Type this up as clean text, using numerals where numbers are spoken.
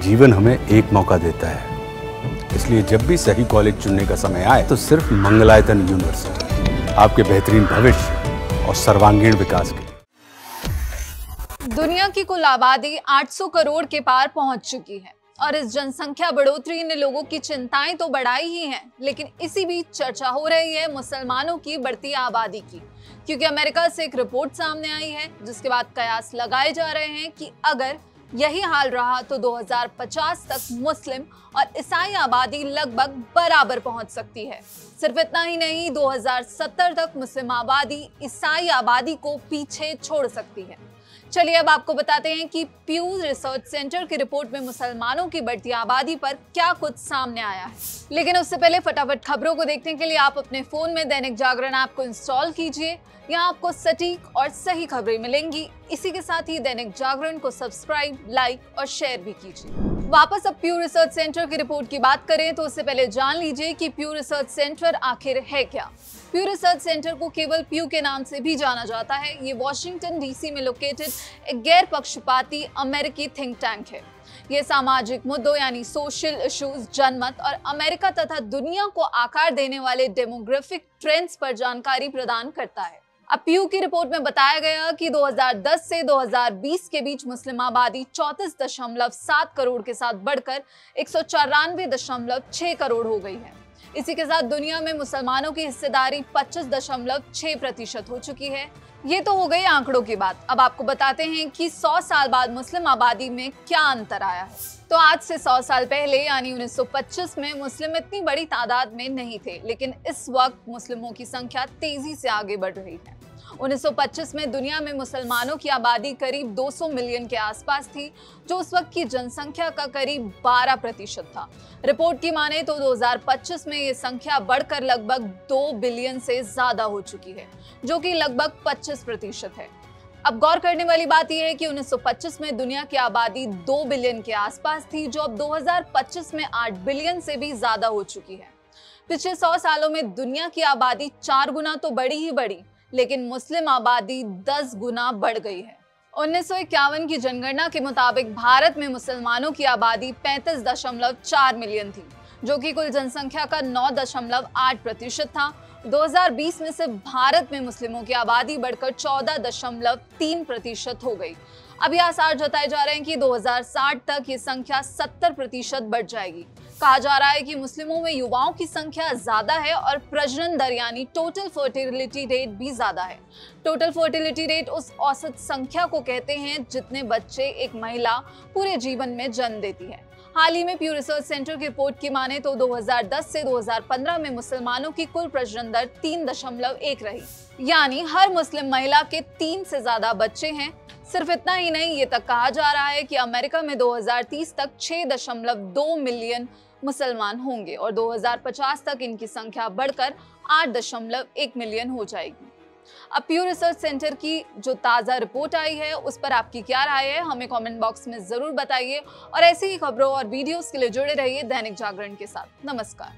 जीवन हमें एक मौका देता है, इसलिए जब भी सही कॉलेज चुनने का समय आए तो सिर्फ मंगलायतन यूनिवर्सिटी आपके बेहतरीन भविष्य और सर्वांगीण विकास के लिए। दुनिया की कुल आबादी 800 करोड़ के पार पहुंच चुकी है और इस जनसंख्या बढ़ोतरी ने लोगों की चिंताएं तो बढ़ाई ही हैं, लेकिन इसी बीच चर्चा हो रही है मुसलमानों की बढ़ती आबादी की, क्योंकि अमेरिका से एक रिपोर्ट सामने आई है जिसके बाद कयास लगाए जा रहे हैं कि अगर यही हाल रहा तो 2050 तक मुस्लिम और ईसाई आबादी लगभग बराबर पहुंच सकती है। सिर्फ इतना ही नहीं, 2070 तक मुस्लिम आबादी ईसाई आबादी को पीछे छोड़ सकती है। चलिए अब आपको बताते हैं कि प्यू रिसर्च सेंटर की रिपोर्ट में मुसलमानों की बढ़ती आबादी पर क्या कुछ सामने आया है। लेकिन उससे पहले फटाफट खबरों को देखने के लिए आप अपने फोन में दैनिक जागरण ऐप को इंस्टॉल कीजिए। यहाँ आपको सटीक और सही खबरें मिलेंगी। इसी के साथ ही दैनिक जागरण को सब्सक्राइब, लाइक और शेयर भी कीजिए। वापस अब प्यू रिसर्च सेंटर की रिपोर्ट की बात करें तो उससे पहले जान लीजिए कि प्यू रिसर्च सेंटर आखिर है क्या। प्यू रिसर्च सेंटर को केवल प्यू के नाम से भी जाना जाता है। ये वॉशिंगटन डीसी में लोकेटेड एक गैर पक्षपाती अमेरिकी थिंक टैंक है। ये सामाजिक मुद्दों यानी सोशल इश्यूज, जनमत और अमेरिका तथा दुनिया को आकार देने वाले डेमोग्राफिक ट्रेंड्स पर जानकारी प्रदान करता है। अब प्यू की रिपोर्ट में बताया गया कि 2010 से 2020 के बीच मुस्लिम आबादी 34.7 करोड़ के साथ बढ़कर 194.6 करोड़ हो गई है। इसी के साथ दुनिया में मुसलमानों की हिस्सेदारी 25.6% हो चुकी है। ये तो हो गई आंकड़ों की बात। अब आपको बताते हैं कि 100 साल बाद मुस्लिम आबादी में क्या अंतर आया है। तो आज से 100 साल पहले यानी 1925 में मुस्लिम इतनी बड़ी तादाद में नहीं थे, लेकिन इस वक्त मुस्लिमों की संख्या तेजी से आगे बढ़ रही है। 1925 में दुनिया में मुसलमानों की आबादी करीब 200 मिलियन के आसपास थी, जो उस वक्त की जनसंख्या का करीब 12% था। रिपोर्ट की माने तो 2025 में ये संख्या बढ़कर लगभग 2 बिलियन से ज्यादा हो चुकी है, जो कि लगभग 25% है। अब गौर करने वाली बात यह है कि 1925 में दुनिया की आबादी 2 बिलियन के आसपास थी, जो अब 2025 में 8 बिलियन से भी ज्यादा हो चुकी है। पिछले 100 सालों में दुनिया की आबादी 4 गुना तो बढ़ी ही बढ़ी, लेकिन मुस्लिम आबादी 10 गुना बढ़ गई है। 1951 की जनगणना के मुताबिक भारत में मुसलमानों की आबादी 35.4 मिलियन थी, जो कि कुल जनसंख्या का 9.8% था। 2020 में सिर्फ भारत में मुस्लिमों की आबादी बढ़कर 14.3% हो गई। अब ये आसार जताए जा रहे हैं कि 2060 तक ये संख्या 70% बढ़ जाएगी। कहा जा रहा है कि मुस्लिमों में युवाओं की संख्या ज्यादा है और प्रजनन दर यानी टोटल फर्टिलिटी रेट भी ज्यादा है। टोटल फर्टिलिटी रेट उस औसत संख्या को कहते हैं जितने बच्चे एक महिला पूरे जीवन में जन्म देती है। हाल ही में प्यू रिसर्च सेंटर की रिपोर्ट की माने तो 2010 से 2015 में मुसलमानों की कुल प्रजनन दर 3.1 रही, यानी हर मुस्लिम महिला के 3 से ज्यादा बच्चे हैं। सिर्फ इतना ही नहीं, ये तक कहा जा रहा है कि अमेरिका में 2030 तक 6.2 मिलियन मुसलमान होंगे और 2050 तक इनकी संख्या बढ़कर 8.1 मिलियन हो जाएगी। अब प्यू रिसर्च सेंटर की जो ताज़ा रिपोर्ट आई है उस पर आपकी क्या राय है, हमें कमेंट बॉक्स में जरूर बताइए और ऐसी ही खबरों और वीडियोस के लिए जुड़े रहिए दैनिक जागरण के साथ। नमस्कार।